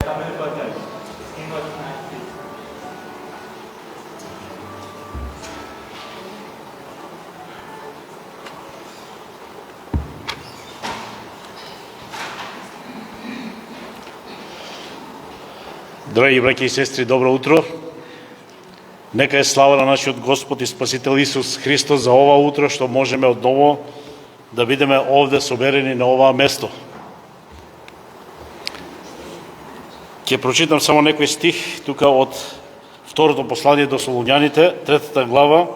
Драги браќи и сестри, добро утро. Нека е слава на нашиот Господ и Спасител Исус Христос за ова утро што можеме одново да бидеме овде соберени на оваа место. Ќе прочитам само некој стих тука од второто послание до Солуњаните, 3 глава,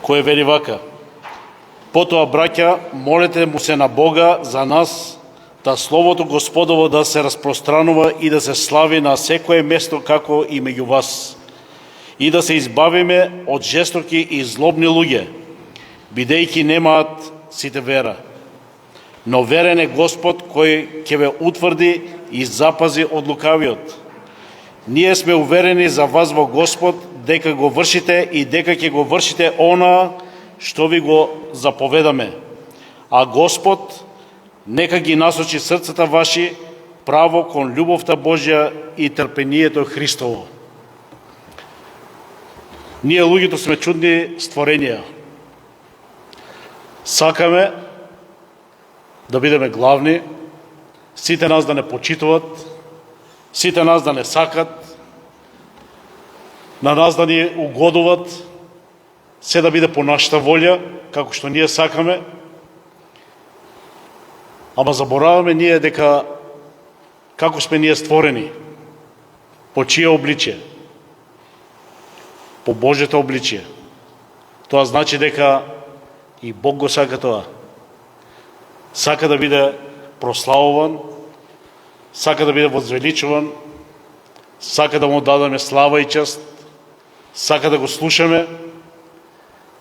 кој вели вака: Потоа, браќа, молете му се на Бога за нас, да Словото Господово да се распространува и да се слави на секое место како и меѓу вас, и да се избавиме од жестоки и злобни луѓе, бидејќи немаат сите вера. Но верен е Господ кој ќе ве утврди и запази од лукавиот. Ние сме уверени за вас во Господ дека го вршите и дека ќе го вршите она што ви го заповедаме. А Господ нека ги насочи срцата ваши право кон љубовта Божја и трпението Христово. Ние луѓето сме чудни створенија. Сакаме да бидеме главни, сите нас да не почитуват, сите нас да не сакат, на нас да ни угодуват, се да биде по нашата волја, како што ние сакаме. Ама забораваме ние дека како сме ние створени, по чие обличие? По Божјето обличие. Тоа значи дека и Бог го сака тоа. Сака да биде прославуван, сака да биде возвеличуван, сака да му дадеме слава и чест, сака да го слушаме,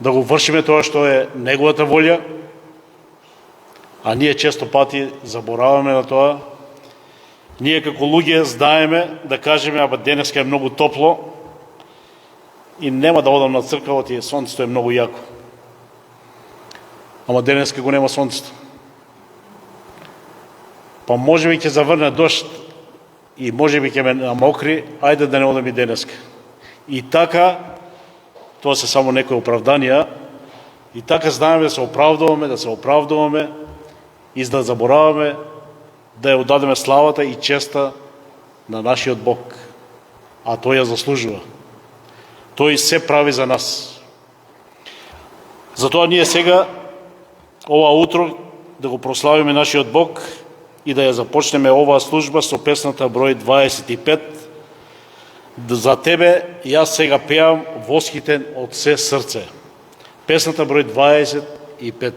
да го вршиме тоа што е неговата волја. А ние често пати забораваме на тоа. Ние како луѓе знаеме да кажеме: аба денеска е многу топло и нема да одам на црква, оти сонцето е многу јако. Ама денеска го нема сонцето. Па може би ќе заврне дожд и може би ќе ме намокри, ајде да не одам и денеска. И така, тоа се само некои оправданија, и така знаеме да се оправдуваме, и да забораваме да ја одадеме славата и честа на нашиот Бог. А тој ја заслужува. Тој се прави за нас. Затоа ние сега, ова утро, да го прославиме нашиот Бог и да ја започнеме оваа служба со песната број 25. За тебе јас сега пеам восхитен од се срце. Песната број 25.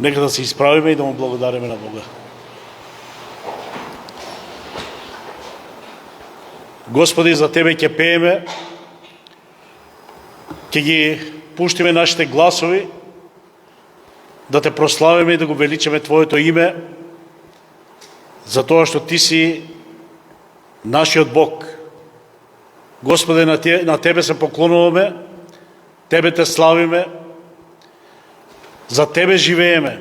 Нека да се изправиме и да му благодариме на Бога. Господи, за Тебе ќе пееме, ќе ги пуштиме нашите гласови, да Те прославиме и да го величаме Твоето име, за тоа што Ти си нашиот Бог. Господи, на Тебе се поклонуваме, Тебе Те славиме, за Тебе живееме,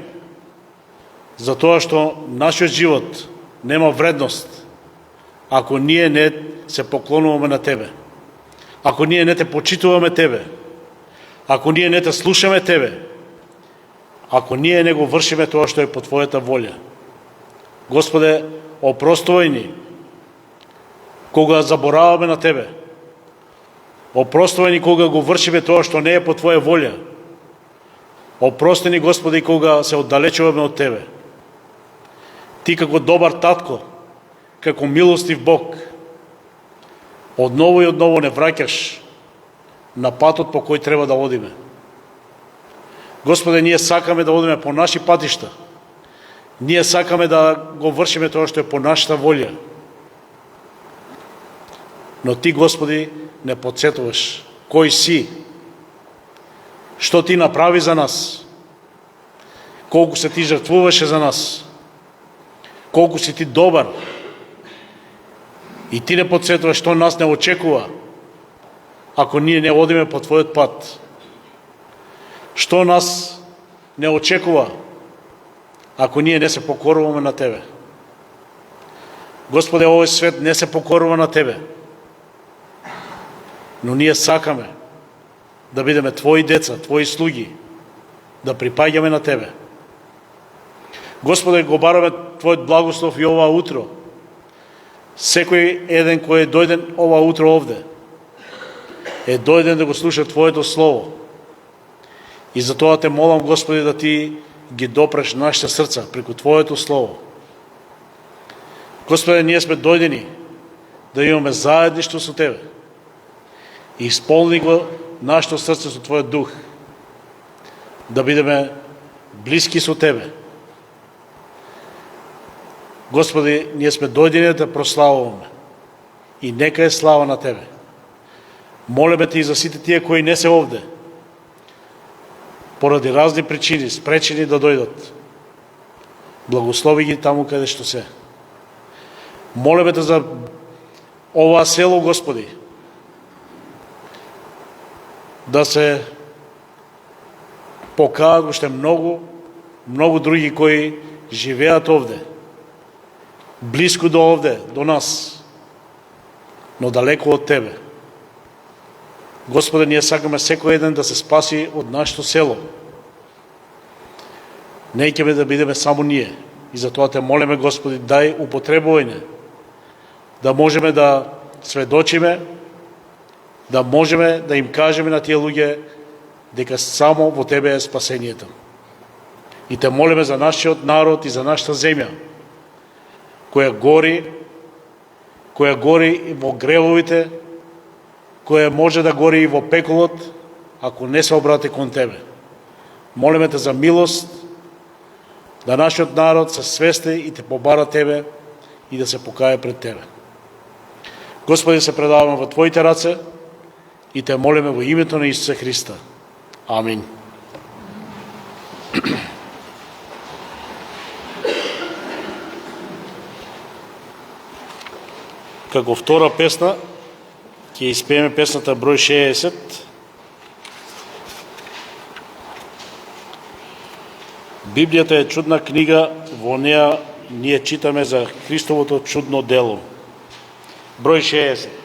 за тоа што нашиот живот нема вредност ако ние не се поклонуваме на Тебе, ако ние не Те почитуваме Тебе, ако ние не Те слушаме Тебе, ако ние не го вршиме тоа што е по Твојата воља. Господе, опростувај ни кога забораваме на Тебе. Опростувај ни кога го вршиме тоа што не е по Твоја воља. Опрости ни, Господи, кога се оддалечуваме од Тебе. Ти како добар татко, како милостив Бог, одново и одново не враќаш на патот по кој треба да одиме. Господе, ние сакаме да одиме по наши патишта. Ние сакаме да го вршиме тоа што е по нашата волја. Но Ти, Господи, не подсетуваш кој си, што Ти направи за нас, колку се Ти жртвуваше за нас, колку си Ти добар. И Ти не подсетуваш што нас не очекува, ако ние не одиме по Твојот пат. Што нас не очекува, ако ние не се покоруваме на Тебе. Господе, овој свет не се покорува на Тебе, но ние сакаме да бидеме Твои деца, Твои слуги, да припаѓаме на Тебе. Господе, го бараме Твојот благослов и ова утро. Секој еден кој е дојден ова утро овде, е дојден да го слуша Твоето Слово. И затоа Те молам, Господи, да Ти ги допреш нашите срца преку Твоето Слово. Господи, ние сме дојдени да имаме заедништво со Тебе. И исполни го нашето срце со Твојот дух. Да бидеме блиски со Тебе. Господи, ние сме дојдени да прославуваме. И нека е слава на Тебе. Молиме Те и за сите тие кои не се овде, поради разни причини, спречени да дојдат. Благослови ги таму каде што се. Молиме Те за оваа село, Господи, да се покаат уште многу други кои живеат овде, близко до овде, до нас, но далеко од Тебе. Господи, ние сакаме секој еден да се спаси од нашето село. Не ќеме да бидеме само ние. И затоа Те молиме, Господи, дај употребувај не, да можеме да сведочиме, да можеме да им кажеме на тие луѓе дека само во Тебе е спасението. И Те молиме за нашиот народ и за нашата земја, која гори во гревовите, која може да гори и во пеколот, ако не се обрати кон Тебе. Молиме Те за милост, да нашиот народ се свести и Те побара Тебе и да се покае пред Тебе. Господи, се предаваме во Твоите раце и Те молиме во името на Исуса Христа. Амин. Како втора песна ќе испееме песната број 60. Библијата е чудна книга, во неа ние читаме за Христовото чудно дело. Број 60.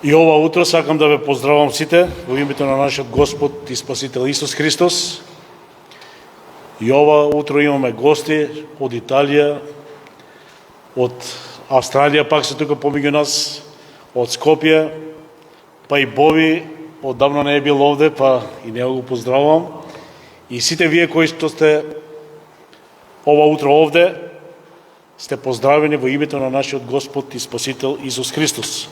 И ова утро сакам да ве поздравам сите во името на нашиот Господ и Спасител Исус Христос. И ова утро имаме гости од Италија, од Австралија, пак се тука помеѓу нас, од Скопје, па и Боби, оддавна не е бил овде, па и него го поздравувам. И сите вие кои што сте ова утро овде, сте поздравени во името на нашиот Господ и Спасител Исус Христос.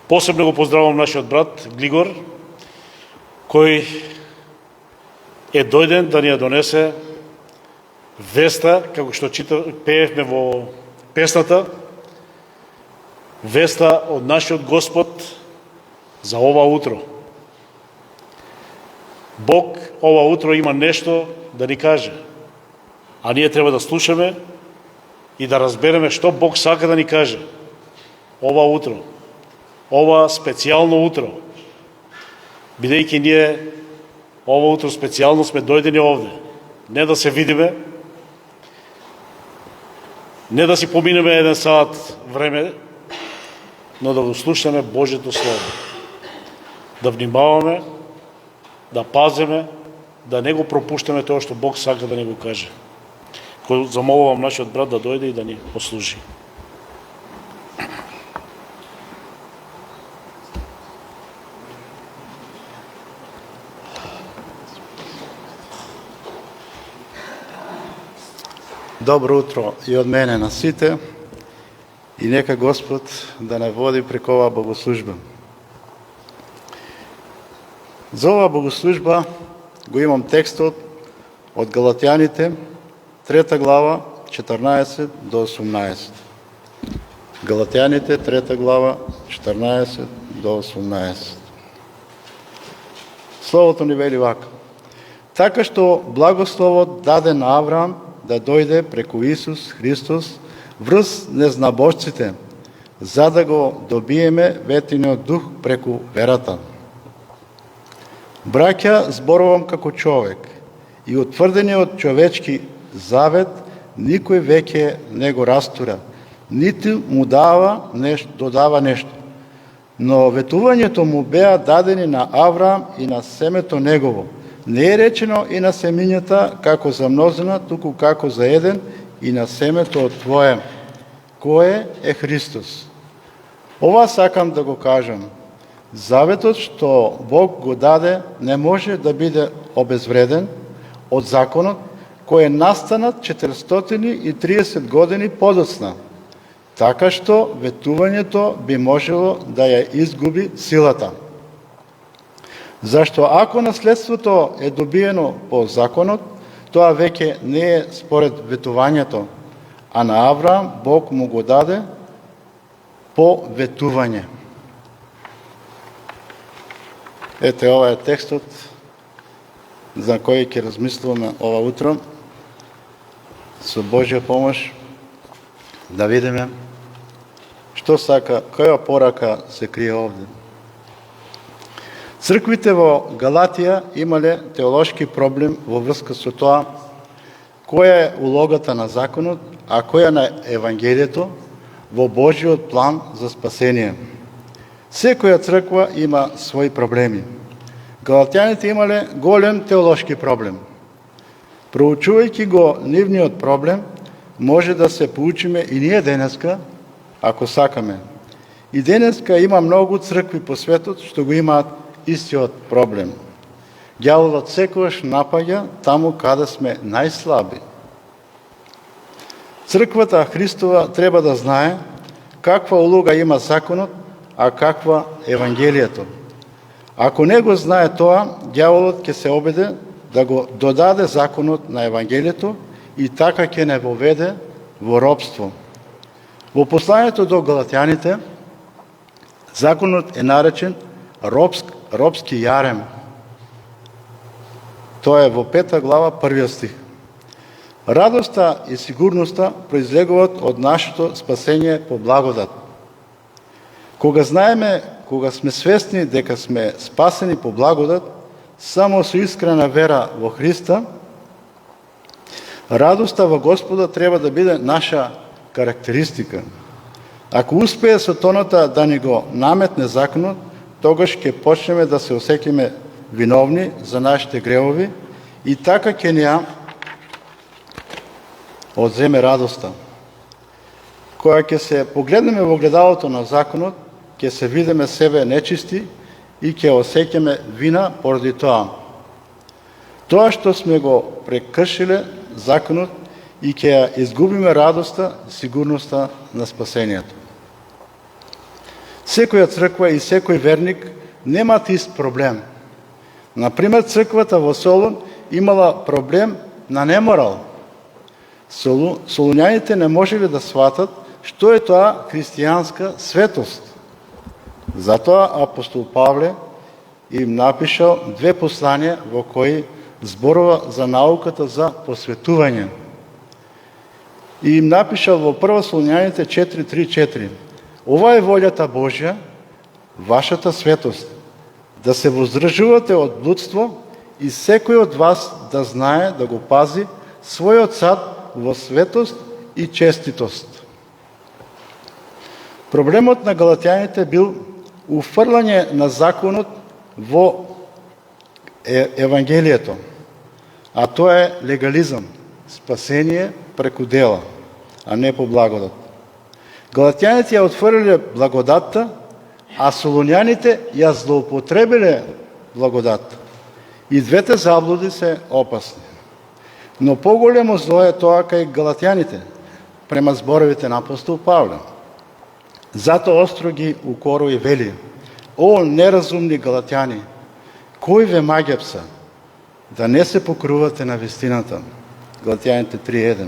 Посебно го поздравувам нашиот брат Глигор, кој е дојден да ни ја донесе веста, како што пеевме во песната, веста од нашиот Господ за ова утро. Бог ова утро има нешто да ни каже, а ние треба да слушаме и да разбереме што Бог сака да ни каже ова утро, ова специјално утро, бидејќи ние ова утро специјално сме дојдени овде, не да се видиме, не да си поминеме еден сат време, но да го слушаме Божјето Слово. Да внимаваме, да паземе, да не го пропуштаме тоа што Бог сака да ни го каже. Кој замолувам нашиот брат да дојде и да ни послужи. Добро утро и од мене на сите и нека Господ да не води преку оваа богослужба. За оваа богослужба го имам текстот од Галатјаните, 3 глава, 14 до 18. Галатјаните, 3 глава, 14 до 18. Словото ни вели вака: така што благословот даде на Авраам да дојде преку Исус Христос врз незнабожците, за да го добиеме ветиниот дух преку верата. Браќа, зборувам како човек, и утврдениот човечки завет никој веќе не го растура, ниту му додава нешто. Но ветувањето му беа дадени на Авраам и на семето негово. Не е речено и на семињата како за мнозина, туку како за еден и на семето од твое, кое е Христос. Ова сакам да го кажам. Заветот што Бог го даде не може да биде обезвреден од законот кој е настанат 430 години подоцна, така што ветувањето би можело да ја изгуби силата. Зашто ако наследството е добиено по законот, тоа веќе не е според ветувањето, а на Авраам Бог му го даде по ветување. Ете, ова е текстот за кој ќе размислуваме ова утро. Со Божја помош да видиме што сака, која порака се крие овде. Црквите во Галатија имале теолошки проблем во врска со тоа која е улогата на законот, а која на Евангелието во Божјиот план за спасение. Секоја црква има своји проблеми. Галатјаните имале голем теолошки проблем. Проучувајќи го нивниот проблем, може да се поучиме и ние денеска, ако сакаме. И денеска има многу цркви по светот што го имаат истиот проблем. Ѓаволот секогаш напаѓа таму каде сме најслаби. Црквата Христова треба да знае каква улога има законот, а каква Евангелието. Ако не го знае тоа, ѓаволот ќе се обиде да го додаде законот на Евангелието и така ќе не воведе во робство. Во посланието до Галатјаните, законот е наречен робски јарем. Тоа е во 5 глава, 1 стих. Радоста и сигурноста произлегуваат од нашето спасение по благодат. Кога знаеме, кога сме свесни дека сме спасени по благодат, само со искрена вера во Христа, радоста во Господа треба да биде наша карактеристика. Ако успее со тоната да ни го наметне законот, тогаш ќе почнеме да се осеќаме виновни за нашите гревови и така ќе ни ја одземе радоста. Кога ќе се погледнеме во огледалото на законот, ќе се видиме себе нечисти и ќе осеќаме вина поради тоа. Тоа што сме го прекршиле законот и ќе ја изгубиме радоста и сигурноста на спасението. Секоја црква и секој верник немаат ист проблем. Например, црквата во Солун имала проблем на неморал. Солуњаните не можеле да сватат што е тоа христијанска светост. Затоа апостол Павле им напишал 2 посланија во кои зборува за науката за посветување. И им напишал во 1 Солуњаните 4:3-4. Ова е волјата Божја, вашата светост, да се воздржувате од блудство и секој од вас да знае да го пази својот сад во светост и честитост. Проблемот на галатјаните бил уфрлање на законот во Евангелието, а тоа е легализам, спасение преку дела, а не по благодат. Галатјаните ја отфрлиле благодатта, а солуњаните ја злоупотребиле благодатта. И двете заблуди се опасни. Но поголемо зло е тоа кај галатјаните, према зборовите на апостол Павле. Зато остро ги укорува и вели: О, неразумни галатјани, кој ве магепса, да не се покрувате на вистината. Галатјаните 3:1.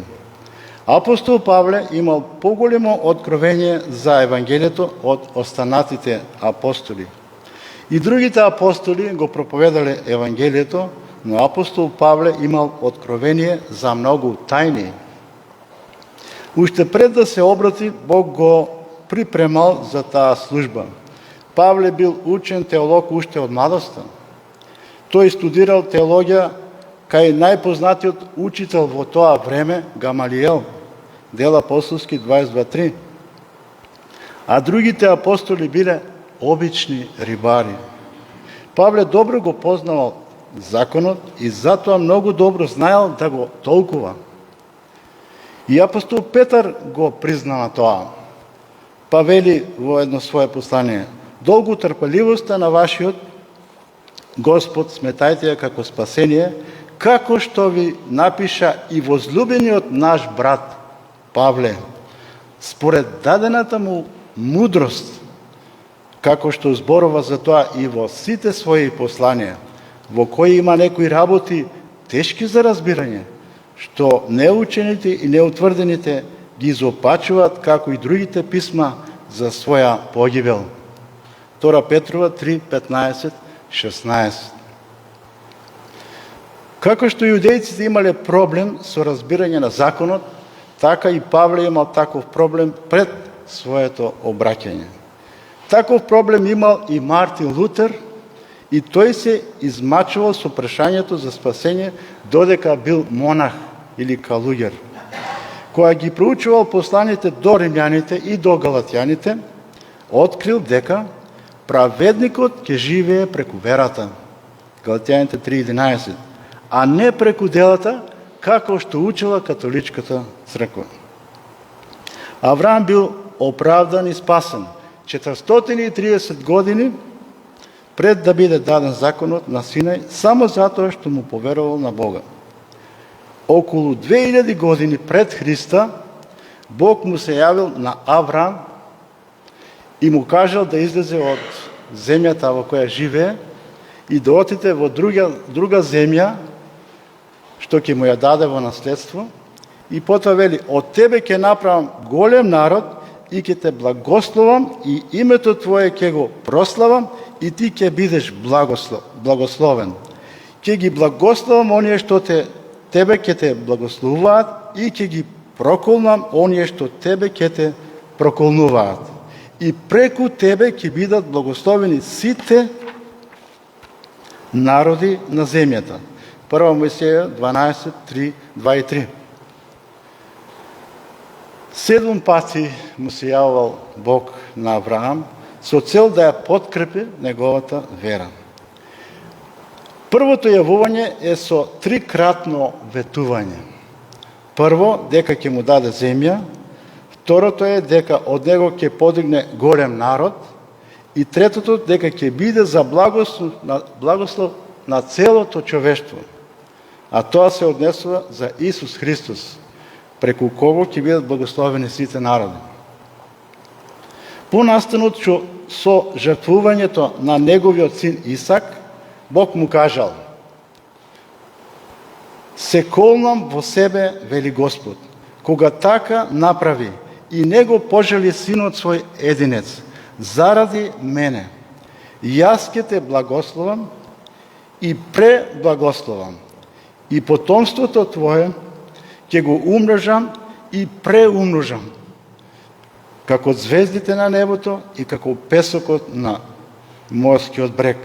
Апостол Павле имал поголемо откровение за Евангелието од останатите апостоли. И другите апостоли го проповедале Евангелието, но апостол Павле имал откровение за многу тајни. Уште пред да се обрати, Бог го припремал за таа служба. Павле бил учен теолог уште од младоста. Тој студирал теологија кај најпознатиот учител во тоа време Гамалиел, Дела апостолски 22:3. А другите апостоли биле обични рибари. Павле добро го познавал законот и затоа многу добро знаел да го толкува. И апостол Петар го признава тоа. Па вели во едно свое послание: долгу трпеливоста на вашиот Господ сметајте ја како спасение, како што ви напиша и возлюбениот наш брат Павле, според дадената му мудрост, како што зборува за тоа и во сите своји посланија, во кои има некои работи тешки за разбирање, што неучените и неутврдените ги изопачуваат, како и другите писма за своја погибел. 2 Петрова 3:15-16. Како што јудејците имале проблем со разбирање на законот, така и Павле имал таков проблем пред своето обраќање. Таков проблем имал и Мартин Лутер, и тој се измачувал со прашањето за спасение додека бил монах или калуѓер. Кога ги проучувал посланите до римјаните и до галатјаните, открил дека праведникот ќе живее преку верата. Галатјаните 3:11, а не преку делата, како што учела католичката црква. Авраам бил оправдан и спасен 430 години пред да биде даден законот на Синај, само затоа што му поверувал на Бога. Околу 2000 години пред Христа Бог му се јавил на Авраам и му кажал да излезе од земјата во која живее и да отиде во друга земја, што ќе му ја даде во наследство, и потоа вели: од тебе ќе направам голем народ и ќе те благословам и името твое ќе го прославам и ти ќе бидеш благословен. Ќе ги благословам оние што тебе ќе те благословуваат и ќе ги проколнам оние што тебе ќе те проколнуваат. И преку тебе ќе бидат благословени сите народи на земјата. 1 Мојсеја 12:3-2-3. 7 пати му се јавувал Бог на Авраам со цел да ја подкрепи неговата вера. Првото јавување е со трикратно ветување. Прво, дека ќе му даде земја, второто е дека од него ќе подигне голем народ и третото дека ќе биде за благослов на целото човештво. А тоа се однесува за Исус Христос, преку кого ќе бидат благословени сите народи. Понастанут со жртвувањето на неговиот син Исак, Бог му кажал: се колнам во себе, вели Господ, кога така направи и не го пожели синот свој единец, заради мене. Јас ќе те благословам и преблагословам, и потомството твое ќе го умножам и преумножам, како звездите на небото и како песокот на морскиот брег.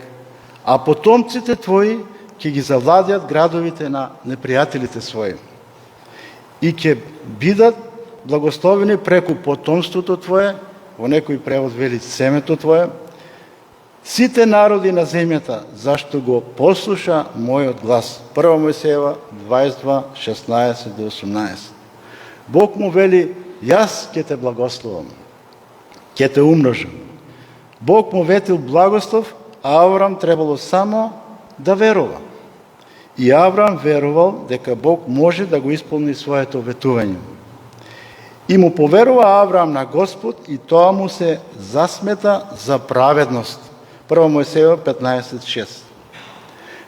А потомците твои ќе ги завладеат градовите на непријателите своји и ќе бидат благословени преку потомството твое, во некој превод вели семето твое, сите народи на земјата, зашто го послуша мојот глас. 1 Мојсеева 22, 16-18. Бог му вели: јас ќе те благословам, ќе те умножам. Бог му ветил благослов, а Аврам требало само да верува. И Аврам верувал дека Бог може да го исполни своето ветување. И му поверува Аврам на Господ и тоа му се засмета за праведност. 1 Мојсеева 15.6.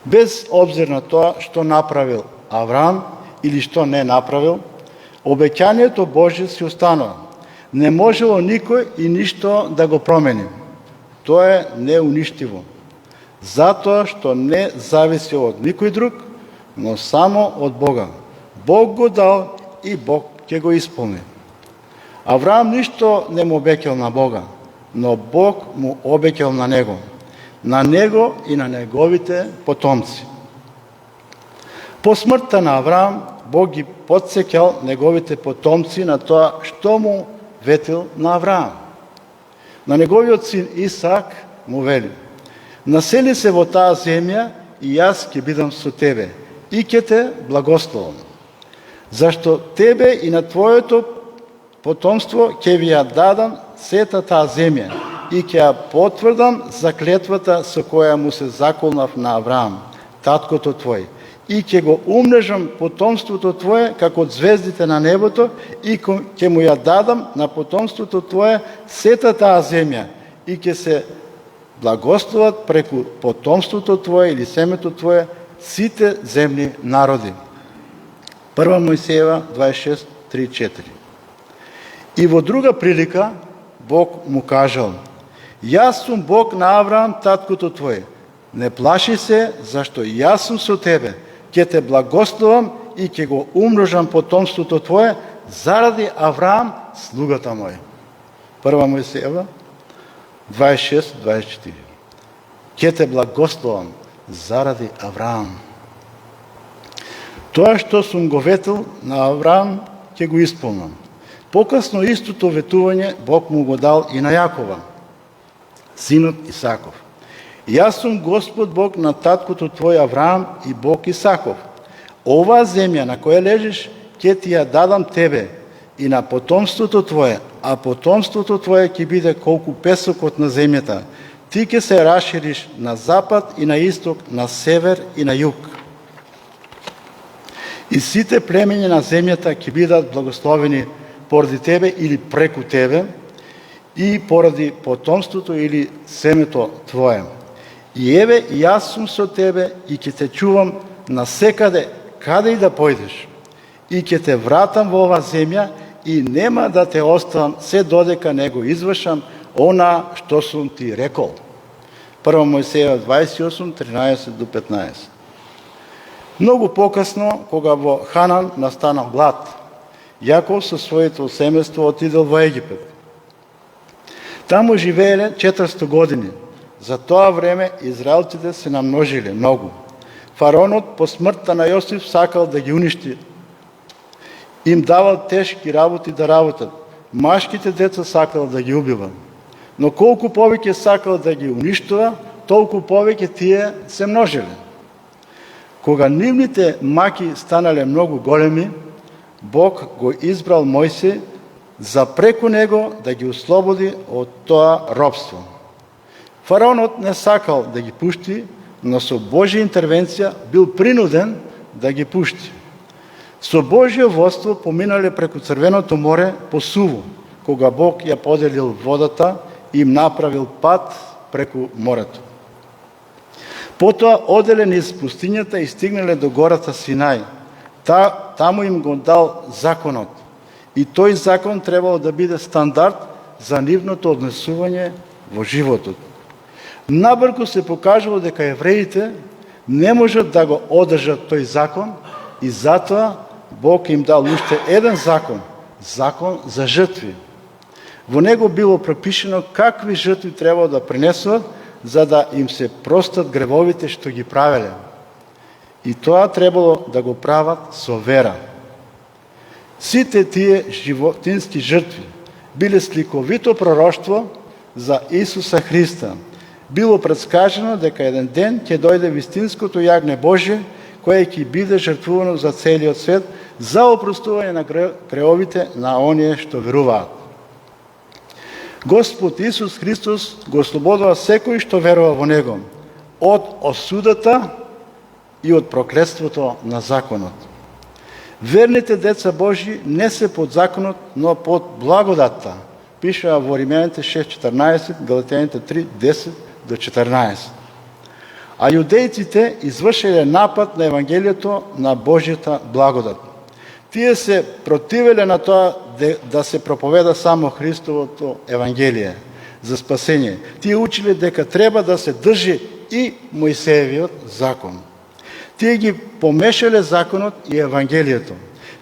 Без обзир на тоа што направил Аврам или што не направил, обеќанието Божие си останува. Не можело никој и ништо да го промени. Тоа е неуништиво. Затоа што не зависи од никој друг, но само од Бога. Бог го дал и Бог ќе го исполни. Авраам ништо не му обеќал на Бога, но Бог му обеќал на него и на неговите потомци. По смртта на Авраам, Бог ги потсеќал неговите потомци на тоа што му ветил на Авраам. На неговиот син Исаак му вели: насели се во таа земја и јас ќе бидам со тебе и ќе те благословам. Зашто тебе и на твоето потомство ќе ви ја дадам сета таа земја и ќе ја потврдам заклетвата со која му се заколнав на Авраам, таткото твој, и ќе го умножам потомството твое како звездите на небото и ќе му ја дадам на потомството твое сета таа земја и ќе се благословат преку потомството твое или семето твое сите земни народи. 1 Мојсеева 26:3-4. И во друга прилика Бог му кажал: јас сум Бог на Авраам, таткото твој. Не плаши се, зашто јас сум со тебе. Ќе те благословам и ќе го умножам потомството твое заради Авраам, слугата мој. 1 Мојсеева 26:24. Ќе те благословам заради Авраам. Тоа што сум го ветил на Авраам, ќе го исполнам. Покасно истото ветување Бог му го дал и на Јакова, синот Исаков. Јас сум Господ Бог на таткото твој Авраам и Бог Исаков. Оваа земја на која лежиш, ќе ти ја дадам тебе и на потомството твое, а потомството твое ќе биде колку песокот на земјата. Ти ќе се расшириш на запад и на исток, на север и на југ. И сите племења на земјата ќе бидат благословени поради тебе или преку тебе и поради потомството или семето твое. И еве, јас сум со тебе и ќе те чувам насекаде, каде и да појдеш. И ќе те вратам во оваа земја и нема да те оставам се додека не го извршам она што сум ти рекол. 1 Мојсеева 28:13-15. Многу покасно, кога во Ханан настанал глад, Јаков со своето семејство отидел во Египет. Таму живееле 400 години. За тоа време израелците се намножиле многу. Фараонот по смртта на Јосиф сакал да ги уништи. Им давал тешки работи да работат. Машките деца сакал да ги убива. Но колку повеќе сакал да ги уништува, толку повеќе тие се множеле. Кога нивните маки станале многу големи, Бог го избрал Мојсей за преку него да ги ослободи од тоа робство. Фараонот не сакал да ги пушти, но со Божја интервенција бил принуден да ги пушти. Со Божјо водство поминале преку Црвеното море по суву, кога Бог ја поделил водата и им направил пат преку морето. Потоа оделе низ пустињата и стигнале до гората Синај. Таму им го дал законот. И тој закон требало да биде стандард за нивното однесување во животот. Набрку се покажало дека евреите не можат да го одржат тој закон и затоа Бог им дал уште еден закон, закон за жртви. Во него било пропишено какви жртви требало да принесуват за да им се простат гревовите што ги правеле. И тоа требало да го прават со вера. Сите тие животински жртви биле сликовито пророштво за Исуса Христа. Било предскажено дека еден ден ќе дојде вистинското јагне Божие, кое ќе биде жртвувано за целиот свет, за опростување на гревовите на оние што веруваат. Господ Исус Христос го ослободува секој што верува во Него од осудата и од проклетството на законот. Верните деца Божи не се под законот, но под благодатта. Пишува во Римјаните 6:14, Галатјаните 3:10 до 14. А јудејците извршиле напад на Евангелието на Божјата благодат. Тие се противеле на тоа да се проповеда само Христовото Евангелие за спасение. Тие училе дека треба да се држи и Мојсеевиот закон. Тие ги помешале законот и Евангелието.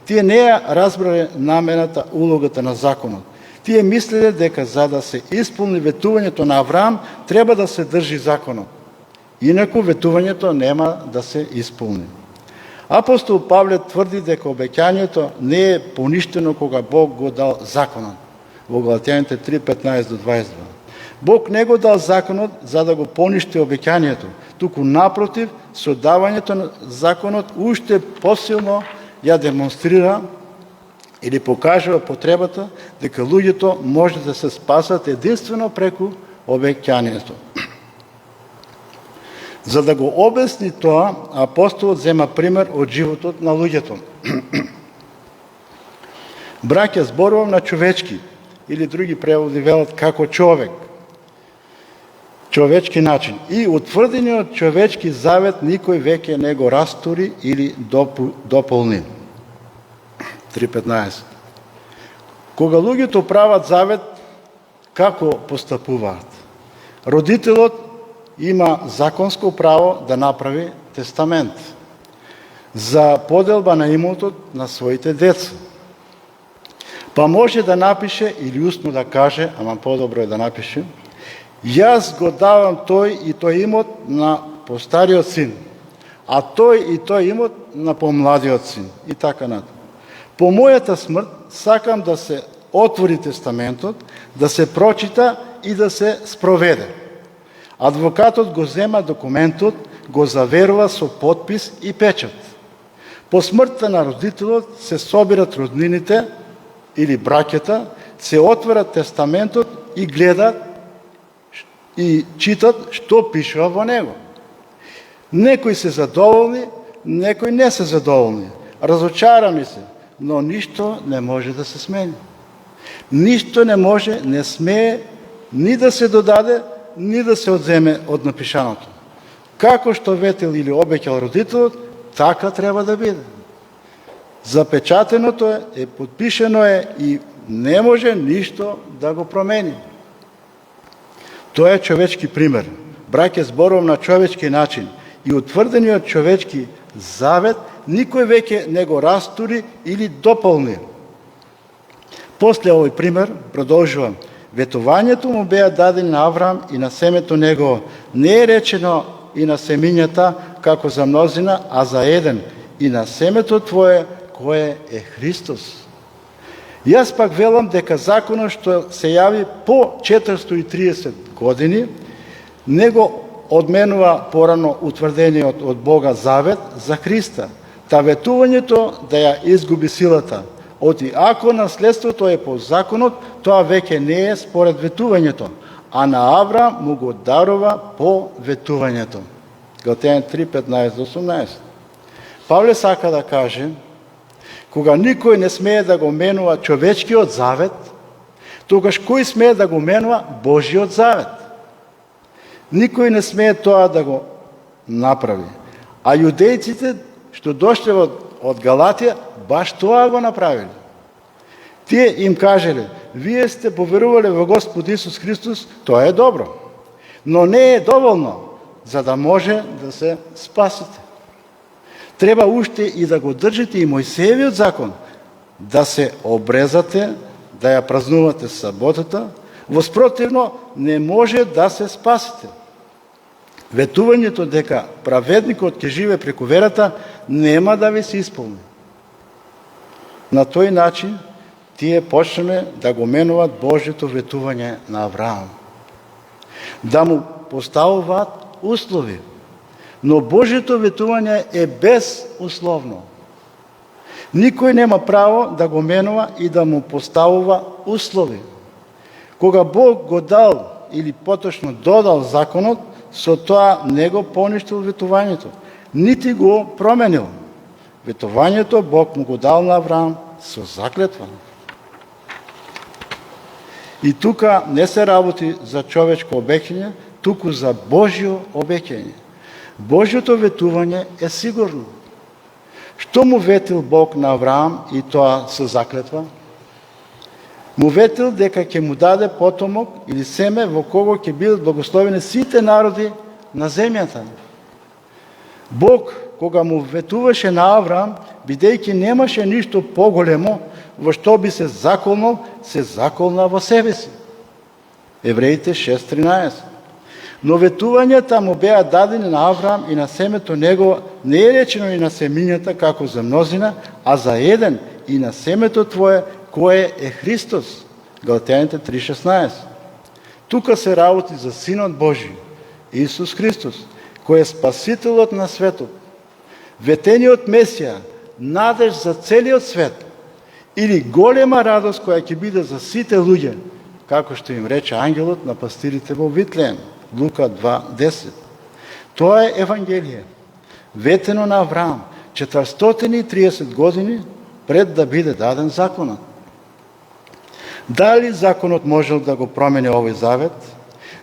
Тие не ја разбрале намената, улогата на законот. Тие мислеле дека за да се исполни ветувањето на Авраам, треба да се држи законот. Инаку ветувањето нема да се исполни. Апостол Павле тврди дека обеќањето не е поништено кога Бог го дал законот. Во Галатјаните 3:15 до 22. Бог не го дал законот за да го поништи обеќањето, туку напротив, со давањето на законот уште посилно ја демонстрира или покажува потребата дека луѓето може да се спасат единствено преку обеќањето. За да го обясни тоа, апостолот зема пример од животот на луѓето. Браќа, зборувам на човечки, или други преводи велат како човек. Човечки начин. И утврдениот човечки завет никој веќе не го растури или дополни. 3:15. Кога луѓето прават завет, како постапуваат? Родителот има законско право да направи тестамент за поделба на имотот на своите деца. Па може да напише или устно да каже, ама подобро е да напише, јас го давам тој и тој имот на постариот син, а тој и тој имот на помладиот син и така натаму. По мојата смрт сакам да се отвори тестаментот, да се прочита и да се спроведе. Адвокатот го зема документот, го заверува со подпис и печат. По смртта на родителот се собират роднините или браќата, се отвора тестаментот и гледат и читат што пишува во него. Некои се задоволни, некои не се задоволни. Разочарани се, но ништо не може да се смени. Ништо не може, не смее ни да се додаде, ни да се одземе од напишаното. Како што ветел или обеќал родителот, така треба да биде. Запечатеното е, подпишено е и не може ништо да го промени. Тоа е човечки пример. Браќе, зборувам на човечки начин и утврдениот човечки завет никој веќе не го растури или дополни. После овој пример продолжувам. Ветувањето му беа дадени на Авраам и на семето негово. Не е речено и на семињата како за мнозина, а за еден, и на семето твое, кое е Христос. Јас пак велам дека законот што се јави по 430 години, него одменува порано утврдениот од Бога завет за Христа, та ветувањето да ја изгуби силата. Оти ако наследството е по законот, тоа веќе не е според ветувањето, а на Авраам му го дарува по ветувањето. Галатјани 3:15-18. Павле сака да каже, кога никој не смее да го менува човечкиот завет, тогаш кој смее да го менува Божиот завет? Никој не смее тоа да го направи. А јудејците што дошле од Галатија, баш тоа го направиле. Тие им кажеле, вие сте поверувале во Господ Исус Христос, тоа е добро, но не е доволно за да може да се спасите. Треба уште и да го држите и Мојсеевиот закон, да се обрезате, да ја празнувате саботата, воспротивно не може да се спасите. Ветувањето дека праведникот ќе живе преку верата нема да ви се исполни. На тој начин тие почнале да го менуваат Божјото ветување на Авраам. Да му поставуваат услови. Но Божјото ветување е безусловно. Никој нема право да го менува и да му поставува услови. Кога Бог го дал или поточно додал законот, со тоа не го поништил ветувањето, нити го променил. Ветувањето Бог му го дал на Авраам со заклетва. И тука не се работи за човечко обеќање, туку за Божјо обеќање. Божјото ветување е сигурно. Што му ветил Бог на Авраам и тоа со заклетва? Му ветил дека ќе му даде потомок или семе во кого ќе бидат благословени сите народи на земјата. Бог, кога му ветуваше на Авраам, бидејќи немаше ништо поголемо во што би се заколна во себе си. Евреите 6:13. Но ветувањата му беа дадени на Авраам и на семето него, не е речено и на семињата како за мнозина, а за еден и на семето твое, кое е Христос. Галатјаните 3:16. Тука се работи за Синот Божи, Исус Христос, кој е Спасителот на светот, ветениот Месија, надеж за целиот свет, или голема радост која ќе биде за сите луѓе, како што им рече ангелот на пастирите во Витлеем. Лука 2:10. Тоа е Евангелие, ветено на Авраам 430 години пред да биде даден законот. Дали законот можел да го промени овој завет?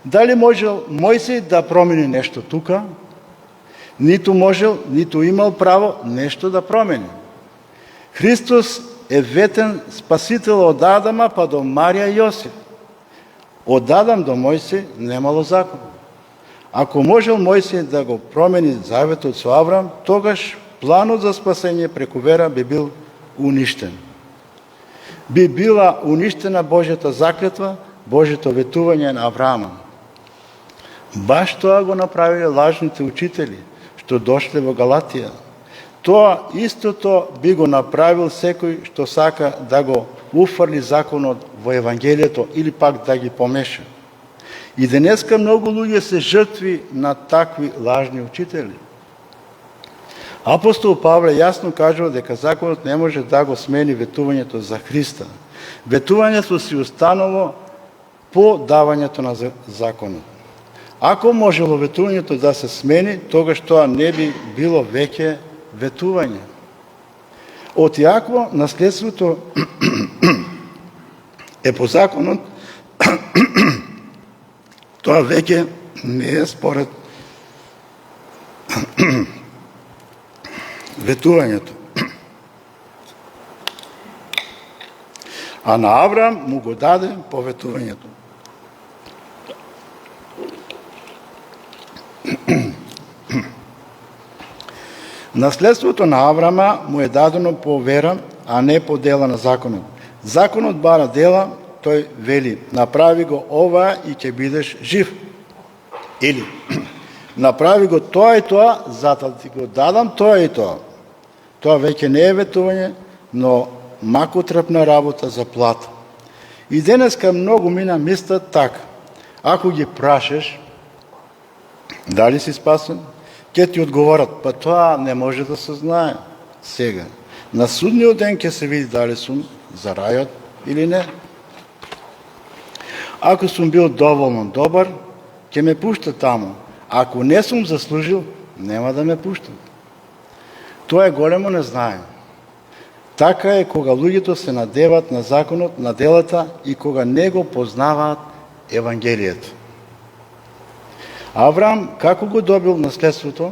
Дали можел Мојсей да промени нешто тука? Ниту можел, ниту имал право нешто да промени. Христос е ветен спасител од Адама па до Марија и Јосиф. Од Адам до Мојсей немало закон. Ако можел Мојсей да го промени заветот со Авраам, тогаш планот за спасење преку вера би бил уништен. Би била уништена Божјата заклетва, Божјото ветување на Авраама. Баш тоа го направиле лажните учители, што дошле во Галатија. Тоа истото би го направил секој што сака да го уфрли законот во Евангелието или пак да ги помеша. И денеска многу луѓе се жртви на такви лажни учители. Апостол Павле јасно кажува дека законот не може да го смени ветувањето за Христа. Ветувањето си установо по давањето на законот. Ако можело ветувањето да се смени, тогаш тоа не би било веќе ветување. Од иако наследството е по законот, тоа веќе не е според ветувањето. А на Авраам му го даде по ветувањето. Наследството на Авраама му е дадено по вера, а не по дела на законот. Законот бара дела, тој вели, направи го ова и ќе бидеш жив. Или, направи го тоа и тоа, затоа ти го дадам тоа и тоа. Тоа веќе не е ветување, но макотрапна работа за плата. И денеска многу мина мислат така. Ако ги прашеш, дали си спасен, ќе ти одговорат, па тоа не може да се знае сега. На судниот ден ќе се види дали сум за рајот или не. Ако сум бил доволно добар, ќе ме пушта таму. Ако не сум заслужил, нема да ме пуштат. Тоа е големо незнаење. Така е кога луѓето се надеват на законот, на делата и кога не го познаваат Евангелието. Авраам како го добил наследството?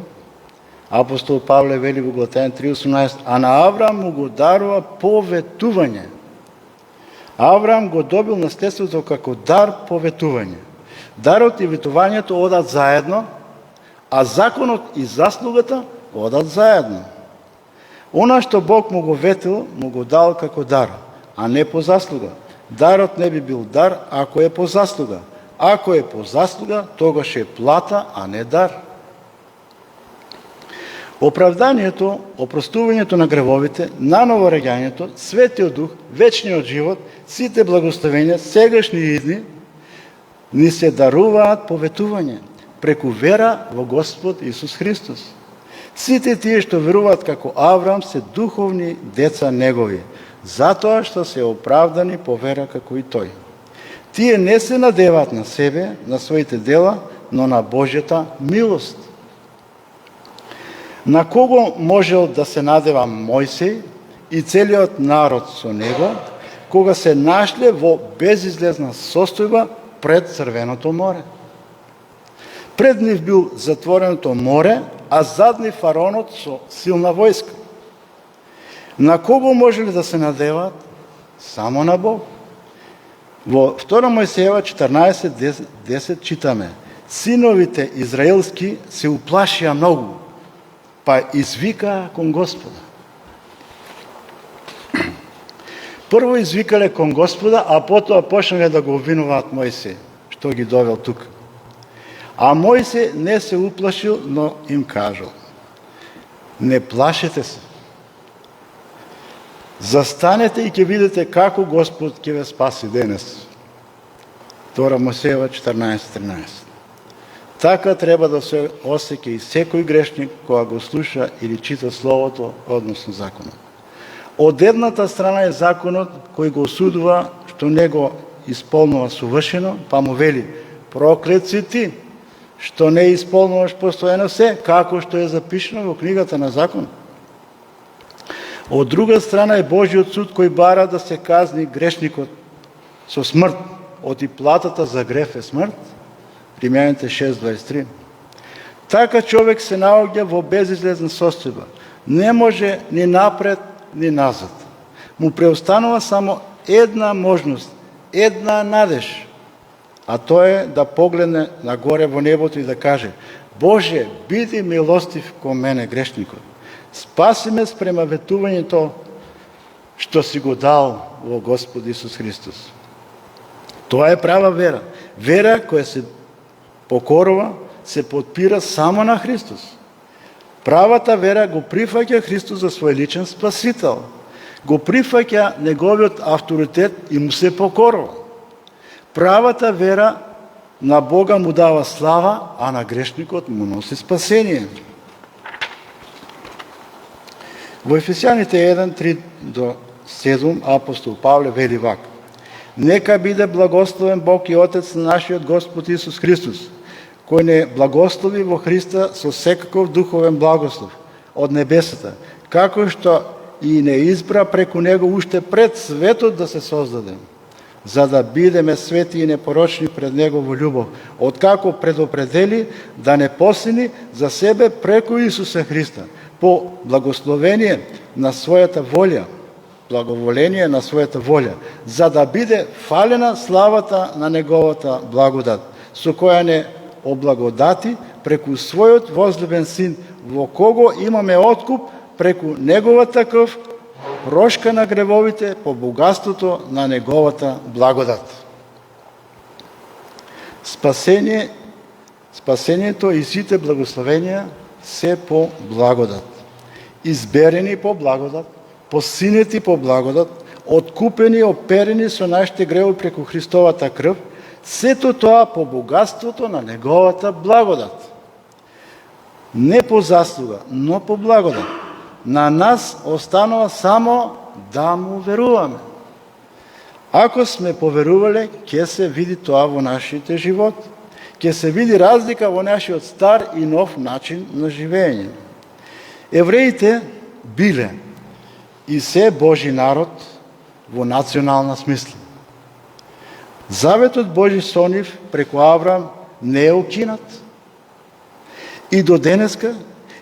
Апостол Павле вели во Галатјани 3:18, а на Авраам му го дарува поветување. Авраам го добил наследството како дар поветување. Дарот и ветувањето одат заедно, а законот и заслугата одат заедно. Она што Бог му го ветил, му го дал како дар, а не по заслуга. Дарот не би бил дар ако е по заслуга. Ако е по заслуга, тогаш е плата, а не дар. Оправданието, опростувањето на гревовите, наново раѓањето, Светиот Дух, вечниот живот, сите благословења, сегашни и идни, ни се даруваат по ветување, преку вера во Господ Исус Христос. Сите тие што веруваат како Авраам се духовни деца негови, затоа што се оправдани по вера како и тој. Тие не се надеваат на себе, на своите дела, но на Божјата милост. На кого можел да се надева Мојсей и целиот народ со него, кога се нашле во безизлезна состојба пред Црвеното море? Пред нив бил затвореното море, а зад нив фараонот со силна војска. На кого можеле да се надеваат? Само на Бог. Во 2 Мојсеева 14:10 читаме: синовите израелски се уплашија многу, па извикаа кон Господа. Прво извикале кон Господа, а потоа почнале да го обвинуваат Мојсей, што ги довел тука. А Мојсей не се уплашил, но им кажал: не плашете се. Застанете и ќе видите како Господ ќе ве спаси денес. 2 Мојсеева 14:13. Така треба да се осеќа и секој грешник кога го слуша или чита Словото, односно законот. Од едната страна е законот кој го осудува што не го исполнува совршено, па му вели: проклет си ти, што не исполнуваш постојано се, како што е запишено во книгата на закон. Од друга страна е Божиот суд кој бара да се казни грешникот со смрт, оти платата за греф е смрт. Римјаните 6:23. Така човек се наоѓа во безизлезна состојба. Не може ни напред, ни назад. Му преостанува само една можност, една надеж, а тоа е да погледне нагоре во небото и да каже: Боже, биди милостив кон мене грешникот. Спаси ме спрема ветувањето што си го дал во Господ Исус Христос. Тоа е права вера. Вера која се покорува, се подпира само на Христос. Правата вера го прифаќа Христос за свој личен спасител. Го прифаќа неговиот авторитет и му се покорува. Правата вера на Бога му дава слава, а на грешникот му носи спасение. Во Ефесјаните 1:3-7 апостол Павле вели вака: нека биде благословен Бог и Отец на нашиот Господ Исус Христос, кој не благослови во Христа со секаков духовен благослов од небесата, како што и не избра преку него уште пред светот да се создаде, за да бидеме свети и непорочни пред него во љубов, откако предопредели да не посини за себе преку Исуса Христа, по благословение на својата волја, благоволение на својата волја, за да биде фалена славата на неговата благодат, со која не облагодати преку својот возлюбен син, во кого имаме откуп преку неговата крв, прошка на гревовите по богатството на неговата благодат. Спасението и сите благословенија се по благодат. Изберени по благодат, посинети по благодат, откупени, оперени со нашите гревови преку Христовата крв, сето тоа по богатството на Неговата благодат. Не по заслуга, но по благодат. На нас останува само да му веруваме. Ако сме поверувале, ќе се види тоа во нашите животи. Ќе се види разлика во нашиот стар и нов начин на живење. Евреите биле и се Божи народ во национална смисла. Заветот Божи со нив преку Авраам не е укинат. И до денеска,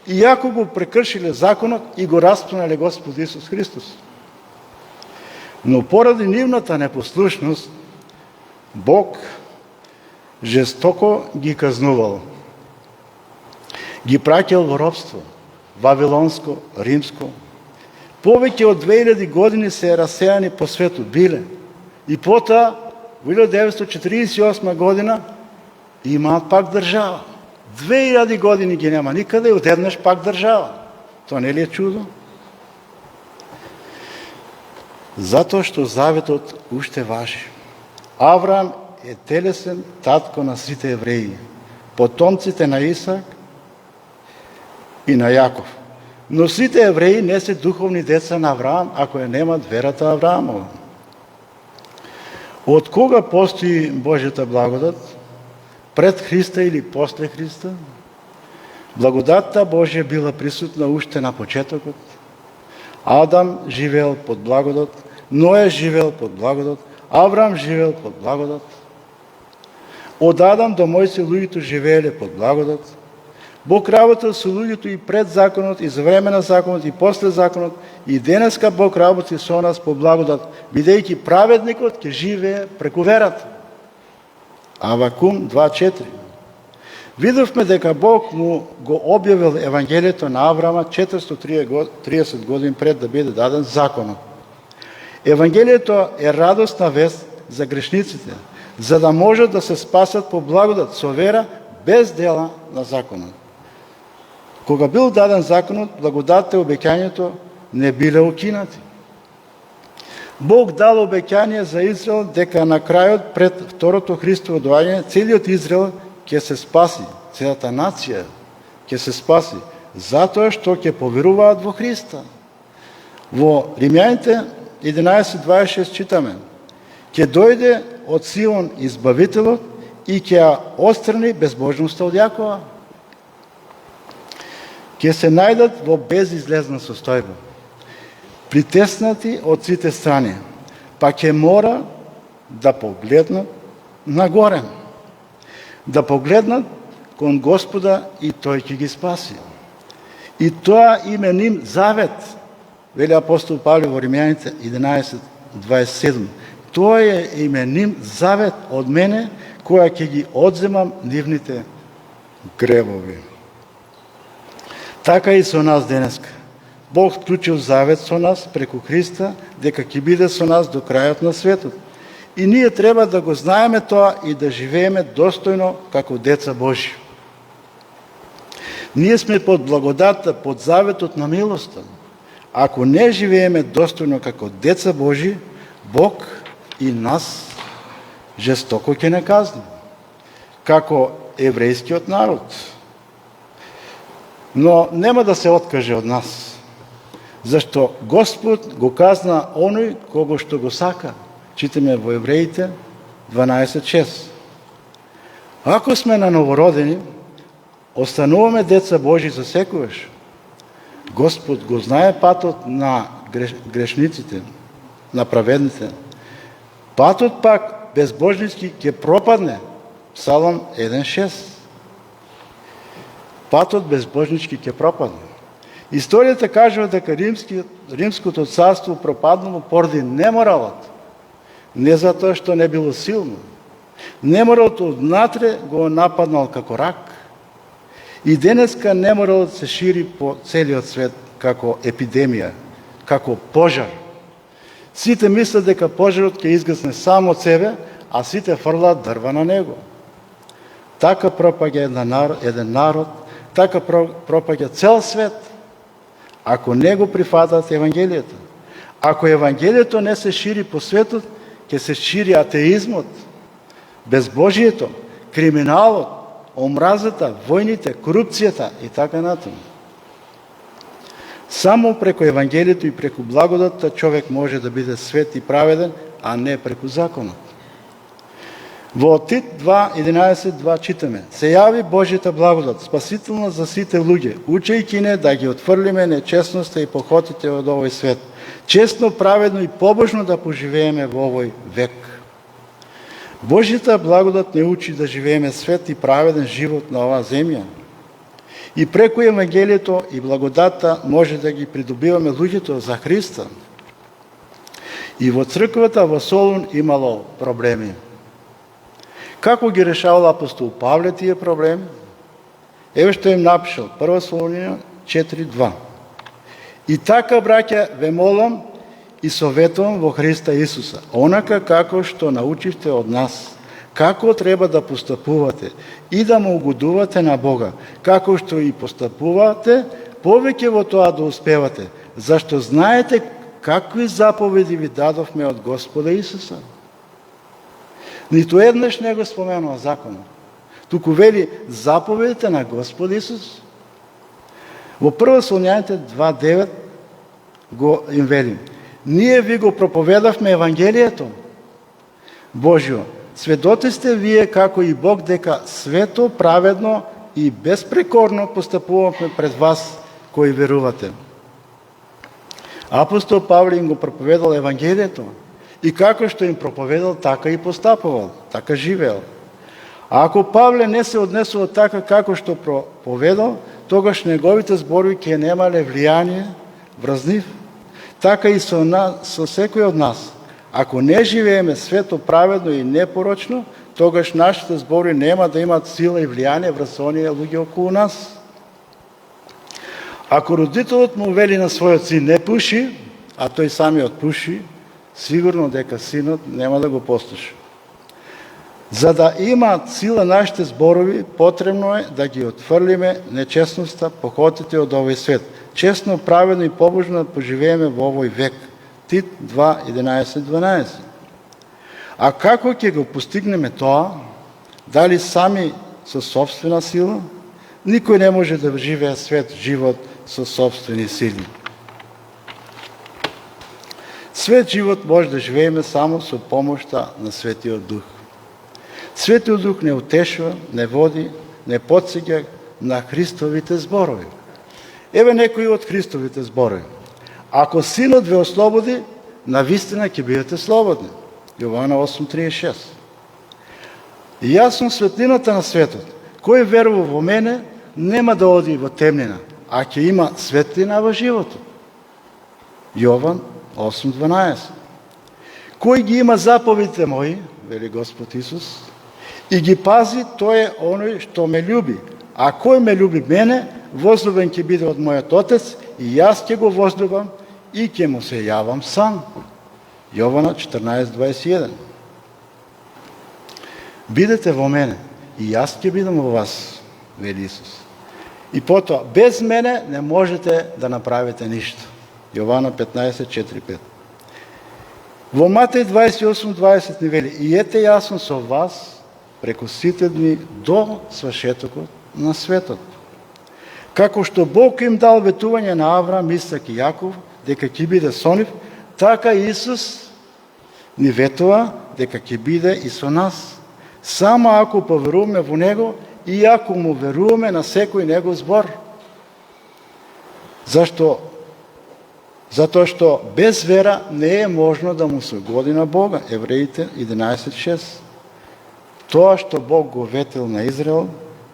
иако го прекршиле законот и го распнале Господ Исус Христос. Но поради нивната непослушност, Бог жестоко ги казнувал. Ги праќал во робство, вавилонско, римско. Повеќе од 2000 години се расејани по светот биле. И потоа, во 1948 година, имаат пак држава. 2000 години ги нема никаде и одеднаш пак држава. Тоа не ли е чудо? Затоа што заветот уште важи. Авраам е телесен татко на сите евреи, потомците на Исак и на Јаков. Но сите евреи не се духовни деца на Авраам, ако ја немат верата Авраамова. Од кога постои Божјата благодат? Пред Христа или после Христа? Благодатта Божја била присутна уште на почетокот. Адам живеел под благодат, Ноe живеел под благодат, Авраам живеел под благодат. Од Адам до Мојсе луѓето живееле под благодат. Бог работел со луѓето и пред законот, и за време на законот, и после законот, и денеска Бог работи со нас по благодат, бидејќи праведникот ќе живее преку верата. Авакум 2.4. Видовме дека Бог му го објавил Евангелието на Авраама 430 години пред да биде даден законот. Евангелието е радосна вест за грешниците, за да можат да се спасат по благодат со вера, без дела на законот. Кога бил даден законот, благодатта и обеќањето не биле укинати. Бог дал обеќање за Израел дека на крајот пред второто Христово доаѓање целиот Израел ќе се спаси, целата нација ќе се спаси, затоа што ќе поверуваат во Христа. Во Римјаните 11.26 читаме: ќе дојде од Сион избавителот и ќе ја отстрани безбожноста од Јакова. Ќе се најдат во безизлезна состојба, притеснати од сите страни, па ќе мора да погледнат нагоре, да погледнат кон Господа и Тој ќе ги спаси. И тоа име ним завет, вели апостол Павле во Римјаните 11.27. Тоа е име ним завет од мене, која ќе ги одземам нивните гревови. Така и со нас денеска. Бог вклучил завет со нас преку Христа, дека ќе биде со нас до крајот на светот. И ние треба да го знаеме тоа и да живееме достојно како деца Божи. Ние сме под благодатта, под заветот на милоста. Ако не живееме достојно како деца Божи, Бог и нас жестоко ќе не казни, како еврејскиот народ. Но нема да се откаже од нас, зашто Господ го казна оној кого што го сака. Читаме во Евреите 12.6. Ако сме на новородени, остануваме деца Божи за секогаш. Господ го знае патот на грешниците, на праведните. Патот пак безбожници ќе пропадне. Псалом 1.6. Патот безбожнички ќе пропадне. Историјата кажува дека Римското царство пропаднало поради неморалот. Не затоа што не било силно. Неморалот однатре го нападнал како рак. И денеска неморалот се шири по целиот свет како епидемија, како пожар. Сите мислат дека пожарот ќе изгасне само од себе, а сите фрлаат дрва на него. Така пропаѓа еден народ, така пропаѓа цел свет, ако не го прифатат Евангелието. Ако Евангелието не се шири по светот, ќе се шири атеизмот, безбожието, криминалот, омразата, војните, корупцијата и така натаму. Само преку Евангелието и преку благодатта човек може да биде свет и праведен, а не преку законот. Во Тит 2.11.2 читаме: се јави Божјата благодат, спасителна за сите луѓе, учејќи не да ги отфрлиме нечестноста и похотите од овој свет, честно, праведно и побожно да поживееме во овој век. Божјата благодат не учи да живееме свет и праведен живот на оваа земја. И преку Евангелието и благодатта може да ги придобиваме луѓето за Христа. И во црквата во Солун имало проблеми. Како ги решавал апостол Павле тие проблеми? Еве што им напишал, 1 Солунина 4.2. И така, браќа, ве молам и советувам во Христа Исуса, онака како што научивте од нас, како треба да постапувате и да му угодувате на Бога, како што и постапувате, повеќе во тоа да успевате, зашто знаете какви заповеди ви дадовме од Господа Исуса. Ниту еднаш не го споменува законот, туку вели заповедите на Господ Исус. Во 1 Солуњаните 2.9 го им велим: ние ви го проповедавме Евангелието Божјо, сведоци сте вие како и Бог дека свето, праведно и безпрекорно постапувавме пред вас кои верувате. Апостол Павле им го проповедал Евангелието и како што им проповедал, така и постапувал, така живеел. А ако Павле не се однесувал така како што проповедал, тогаш неговите зборови ќе немале влијание врз нив. Така и со секој од нас. Ако не живееме свето, праведно и непорочно, тогаш нашите збори нема да имат сила и влијание врз оние луѓе околу нас. Ако родителот му вели на својот син не пуши, а тој самиот пуши, сигурно дека синот нема да го послуша. За да имаат сила нашите зборови, потребно е да ги отфрлиме нечестноста, похотите од овој свет. Честно, праведно и побожно да поживееме во овој век. Тит 2.11.12. А како ќе го постигнеме тоа? Дали сами со собствена сила? Никој не може да живее свет живот со собствени сили. Свет живот може да живееме само со помошта на Светиот Дух. Светиот Дух не утешува, не води, не потсеќа на Христовите зборови. Еве некои од Христовите зборови. Ако Синот ве ослободи, навистина ќе бидете слободни. Јована 8.36. И јас сум светлината на светот. Кој верува во мене, нема да оди во темнина, а ќе има светлина во животот. Јован 8.12. Кој ги има заповедите мои, вели Господ Исус, и ги пази, тој е оној што ме љуби. А кој ме љуби мене, возлюбен ќе биде од мојот Отец, и јас ќе го возлюбам и ќе му се јавам сам. Јована 14.21. Бидете во мене, и јас ќе бидам во вас, вели Исус. И потоа, без мене не можете да направите ништо. Јована 15.4.5. Во Матеј 28.20 ни вели: и ете јас сум со вас преку сите дни до свршетокот на светот. Како што Бог им дал ветување на Авраам, Исак и Јаков дека ќе биде со нив, така Исус ни ветува дека ќе биде и со нас. Само ако поверуваме во Него и ако му веруваме на секој Негов збор. Зашто? Затоа што без вера не е можно да му се угоди на Бога. Евреите 11.6. Тоа што Бог го ветил на Израел,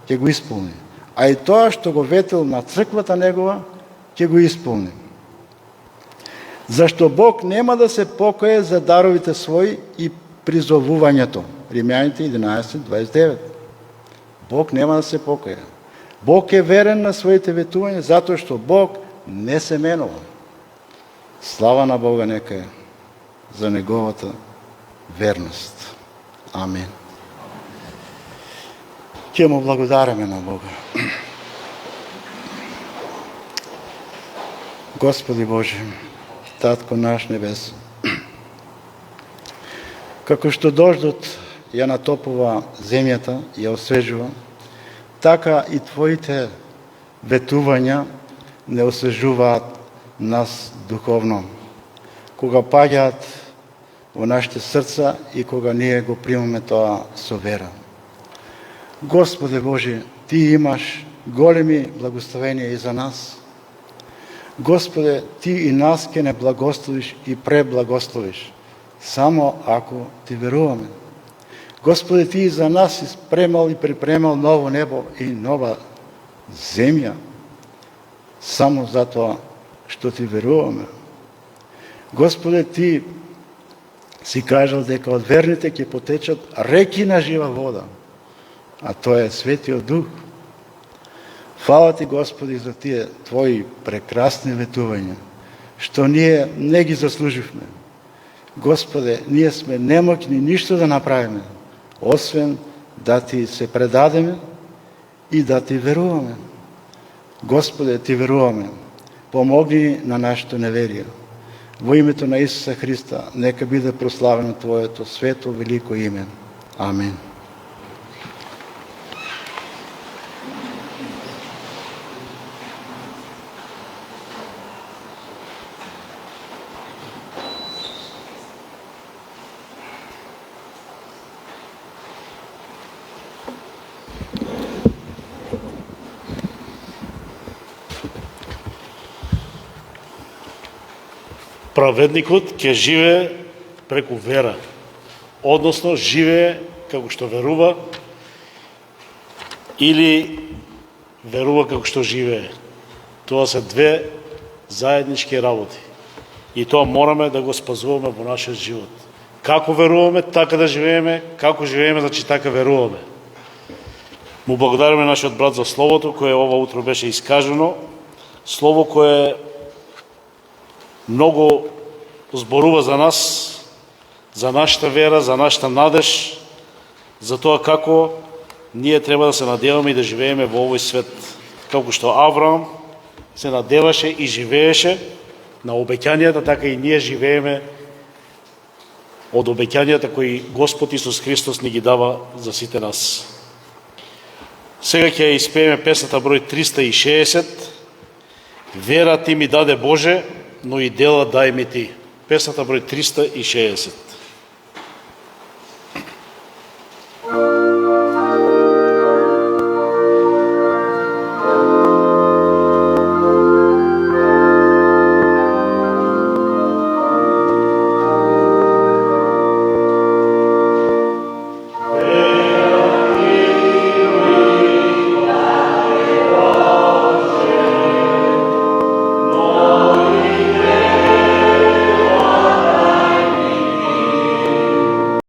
ќе го исполни. А и тоа што го ветил на црквата Негова, ќе го исполни. Зашто Бог нема да се покае за даровите своји и призовувањето. Римјаните 11.29. Бог нема да се покае. Бог е верен на своите ветувања, затоа што Бог не се менува. Слава на Бога нека е за Неговата верност. Амин. Ќе му благодариме на Бога. Господи Боже, Татко наш небес. Како што дождот ја натопува земјата, ја освежува, така и Твоите ветувања не освежуваат нас духовно, кога паѓаат во нашите срца и кога ние го примаме тоа со вера. Господе Боже, Ти имаш големи благословенија и за нас. Господе, Ти и нас ке не благословиш и преблагословиш, само ако Ти веруваме. Господе, Ти и за нас си спремал и припремал ново небо и нова земја, само затоа што Ти веруваме. Господе, Ти си кажал дека од верните ќе потечат реки на жива вода, а тоа е Светиот Дух. Фала Ти, Господи, за тие Твои прекрасни ветувања, што ние не ги заслуживме. Господе, ние сме немоќни ништо да направиме, освен да Ти се предадеме и да Ти веруваме. Господе, Ти веруваме, помогни на нашето неверие. Во името на Исуса Христа, нека биде прославено Твоето свето, велико име. Амин. Праведникот ќе живее преку вера, односно живее како што верува или верува како што живее. Тоа се две заеднички работи. И тоа мораме да го спазуваме во нашиот живот. Како веруваме, така да живееме, како живееме, значи така веруваме. Му благодариме нашиот брат за словото кое ова утро беше искажено, слово кое многу зборува за нас, за нашата вера, за нашата надеж, за тоа како ние треба да се надеваме и да живееме во овој свет. Како што Авраам се надеваше и живееше на обеќањата, така и ние живееме од обеќањата кои Господ Исус Христос ни ги дава за сите нас. Сега ќе испееме песната број 360. Вера Ти ми даде Боже, но и дела дај ми Ти. Песната број 360.